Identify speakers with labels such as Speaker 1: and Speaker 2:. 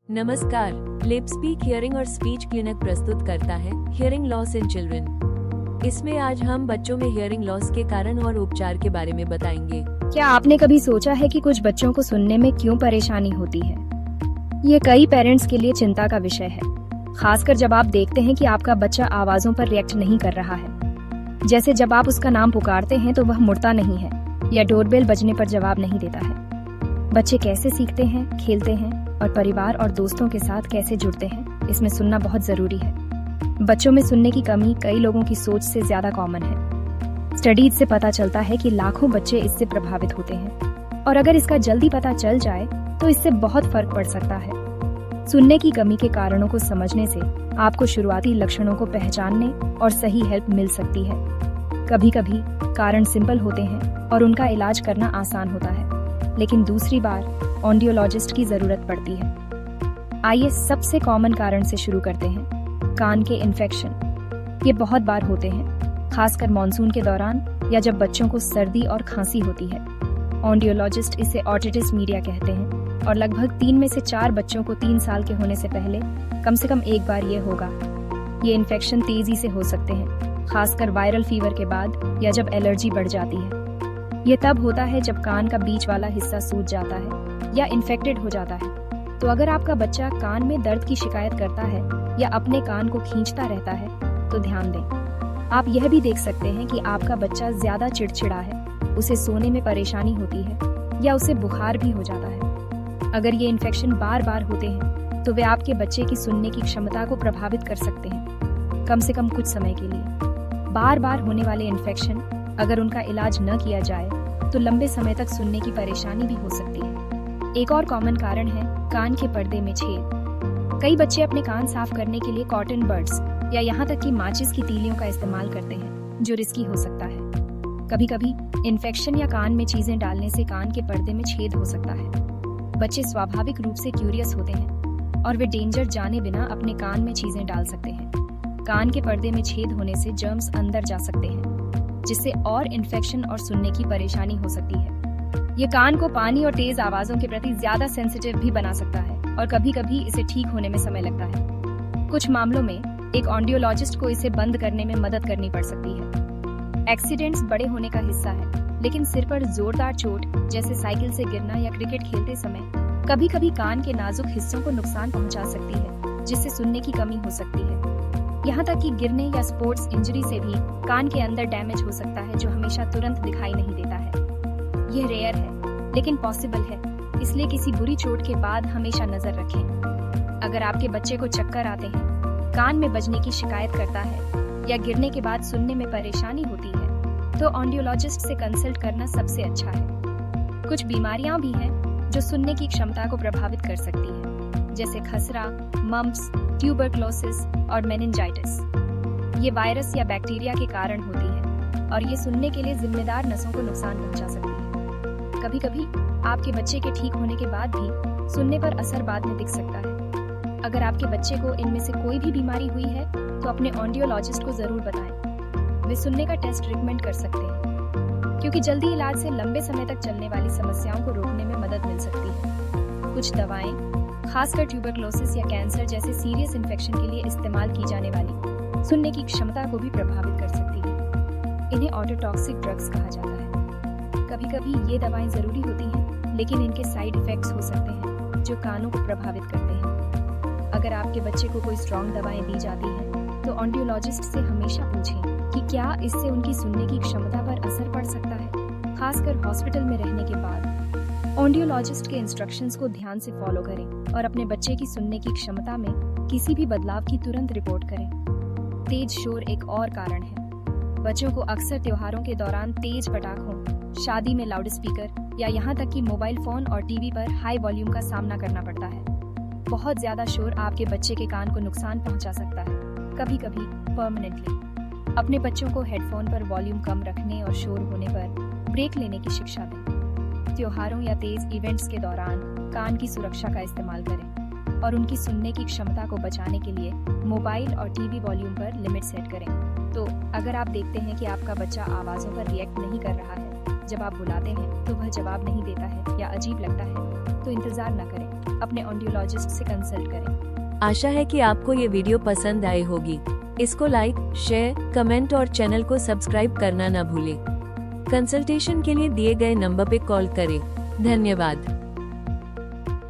Speaker 1: नमस्कार। लिपस्पीक हियरिंग और speech clinic प्रस्तुत करता है हियरिंग लॉस इन चिल्ड्रन। इसमें आज हम बच्चों में हियरिंग लॉस के कारण और उपचार के बारे में बताएंगे।
Speaker 2: क्या आपने कभी सोचा है कि कुछ बच्चों को सुनने में क्यों परेशानी होती है? ये कई पेरेंट्स के लिए चिंता का विषय है, खासकर जब आप देखते हैं कि आपका बच्चा आवाजों पर रिएक्ट नहीं कर रहा है। जैसे जब आप उसका नाम पुकारते हैं तो वह मुड़ता नहीं है या डोरबेल बजने पर जवाब नहीं देता है। बच्चे कैसे सीखते हैं, खेलते हैं और परिवार और दोस्तों के साथ कैसे जुड़ते हैं, इसमें सुनना बहुत जरूरी है। बच्चों में सुनने की कमी कई लोगों की सोच से ज्यादा कॉमन है। स्टडीज से पता चलता है कि लाखों बच्चे इससे प्रभावित होते हैं और अगर इसका जल्दी पता चल जाए तो इससे बहुत फर्क पड़ सकता है। सुनने की कमी के कारणों को समझने से आपको शुरुआती लक्षणों को पहचानने और सही हेल्प मिल सकती है। कभी कभी कारण सिंपल होते हैं और उनका इलाज करना आसान होता है, लेकिन दूसरी बार ऑडियोलॉजिस्ट की जरूरत पड़ती है। आइए सबसे कॉमन कारण से शुरू करते हैं, कान के इन्फेक्शन। ये बहुत बार होते हैं, खासकर मॉनसून के दौरान या जब बच्चों को सर्दी और खांसी होती है। ऑडियोलॉजिस्ट इसे ऑटिटिस मीडिया कहते हैं और लगभग 3 में से 4 बच्चों को 3 साल के होने से पहले कम से कम एक बार ये होगा। ये इन्फेक्शन तेजी से हो सकते हैं, खासकर वायरल फीवर के बाद या जब एलर्जी बढ़ जाती है। ये तब होता है जब कान का बीच वाला हिस्सा सूज जाता है या इन्फेक्टेड हो जाता है। तो अगर आपका बच्चा कान में दर्द की शिकायत करता है या अपने कान को खींचता रहता है तो ध्यान दें। आप यह भी देख सकते हैं कि आपका बच्चा ज्यादा चिड़चिड़ा है, उसे सोने में परेशानी होती है या उसे बुखार भी हो जाता है। अगर ये इन्फेक्शन बार बार होते हैं तो वे आपके बच्चे की सुनने की क्षमता को प्रभावित कर सकते हैं, कम से कम कुछ समय के लिए। बार बार होने वाले इन्फेक्शन अगर उनका इलाज न किया जाए तो लंबे समय तक सुनने की परेशानी भी हो सकती है। एक और कॉमन कारण है कान के पर्दे में छेद। कई बच्चे अपने कान साफ करने के लिए कॉटन बड्स या यहाँ तक कि माचिस की तीलियों का इस्तेमाल करते हैं, जो रिस्की हो सकता है। कभी कभी इन्फेक्शन या कान में चीजें डालने से कान के पर्दे में छेद हो सकता है। बच्चे स्वाभाविक रूप से क्यूरियस होते हैं और वे डेंजर जाने बिना अपने कान में चीजें डाल सकते हैं। कान के पर्दे में छेद होने से जर्म्स अंदर जा सकते हैं, जिससे और इन्फेक्शन और सुनने की परेशानी हो सकती है। ये कान को पानी और तेज आवाजों के प्रति ज्यादा सेंसिटिव भी बना सकता है और कभी कभी इसे ठीक होने में समय लगता है। कुछ मामलों में एक ऑडियोलॉजिस्ट को इसे बंद करने में मदद करनी पड़ सकती है। एक्सीडेंट्स बड़े होने का हिस्सा है, लेकिन सिर पर जोरदार चोट जैसे साइकिल से गिरना या क्रिकेट खेलते समय कभी कभी कान के नाजुक हिस्सों को नुकसान पहुंचा सकती है, जिससे सुनने की कमी हो सकती है। यहाँ तक कि गिरने या स्पोर्ट्स इंजरी से भी कान के अंदर डैमेज हो सकता है, जो हमेशा तुरंत दिखाई नहीं देता है। यह रेयर है, लेकिन पॉसिबल है, इसलिए किसी बुरी चोट के बाद हमेशा नजर रखें। अगर आपके बच्चे को चक्कर आते हैं, कान में बजने की शिकायत करता है या गिरने के बाद सुनने में परेशानी होती है, तो ऑडियोलॉजिस्ट से कंसल्ट करना सबसे अच्छा है। कुछ बीमारियां भी हैं जो सुनने की क्षमता को प्रभावित कर सकती है, जैसे खसरा, मम्प्स, ट्यूबरक्लोसिस और मेनिंजाइटिस। ये वायरस या बैक्टीरिया के कारण होती है और ये सुनने के लिए जिम्मेदार नसों को नुकसान पहुंचा सकती है। कभी कभी आपके बच्चे के ठीक होने के बाद भी सुनने पर असर बाद में दिख सकता है। अगर आपके बच्चे को इनमें से कोई भी बीमारी हुई है तो अपने ऑडियोलॉजिस्ट को जरूर बताएं। वे सुनने का टेस्ट रिकमेंड कर सकते हैं, क्योंकि जल्दी इलाज से लंबे समय तक चलने वाली समस्याओं को रोकने में मदद मिल सकती है। कुछ दवाएं, खासकर ट्यूबरक्लोसिस या कैंसर जैसे सीरियस इन्फेक्शन के लिए इस्तेमाल की जाने वाली सुनने की क्षमता को भी प्रभावित कर सकती है। इन्हें ऑटोटॉक्सिक ड्रग्स कहा जाता है। कभी कभी ये दवाएं जरूरी होती हैं, लेकिन इनके साइड इफेक्ट्स हो सकते हैं जो कानों को प्रभावित करते हैं। अगर आपके बच्चे को कोई स्ट्रॉन्ग दवाएं दी जाती हैं, तो ऑडियोलॉजिस्ट से हमेशा पूछें कि क्या इससे उनकी सुनने की क्षमता पर असर पड़ सकता है, खासकर हॉस्पिटल में रहने के बाद। ऑडियोलॉजिस्ट के इंस्ट्रक्शंस को ध्यान से फॉलो करें और अपने बच्चे की सुनने की क्षमता में किसी भी बदलाव की तुरंत रिपोर्ट करें। तेज शोर एक और कारण है। बच्चों को अक्सर त्योहारों के दौरान तेज पटाखों, शादी में लाउड स्पीकर या यहाँ तक कि मोबाइल फोन और टीवी पर हाई वॉल्यूम का सामना करना पड़ता है। बहुत ज्यादा शोर आपके बच्चे के कान को नुकसान पहुंचा सकता है, कभी कभी परमानेंटली। अपने बच्चों को हेडफोन पर वॉल्यूम कम रखने और शोर होने पर ब्रेक लेने की शिक्षा दें। त्योहारों या तेज इवेंट्स के दौरान कान की सुरक्षा का इस्तेमाल करें और उनकी सुनने की क्षमता को बचाने के लिए मोबाइल और टीवी वॉल्यूम पर लिमिट सेट करें। तो अगर आप देखते हैं कि आपका बच्चा आवाज़ों पर रिएक्ट नहीं कर रहा है, जब आप बुलाते हैं तो वह जवाब नहीं देता है या अजीब लगता है, तो इंतज़ार न करें। अपने ऑडियोलॉजिस्ट से कंसल्ट करें।
Speaker 1: आशा है कि आपको ये वीडियो पसंद आई होगी। इसको लाइक, शेयर, कमेंट और चैनल को सब्सक्राइब करना न भूलें। कंसल्टेशन के लिए दिए गए नंबर पे कॉल करें। धन्यवाद।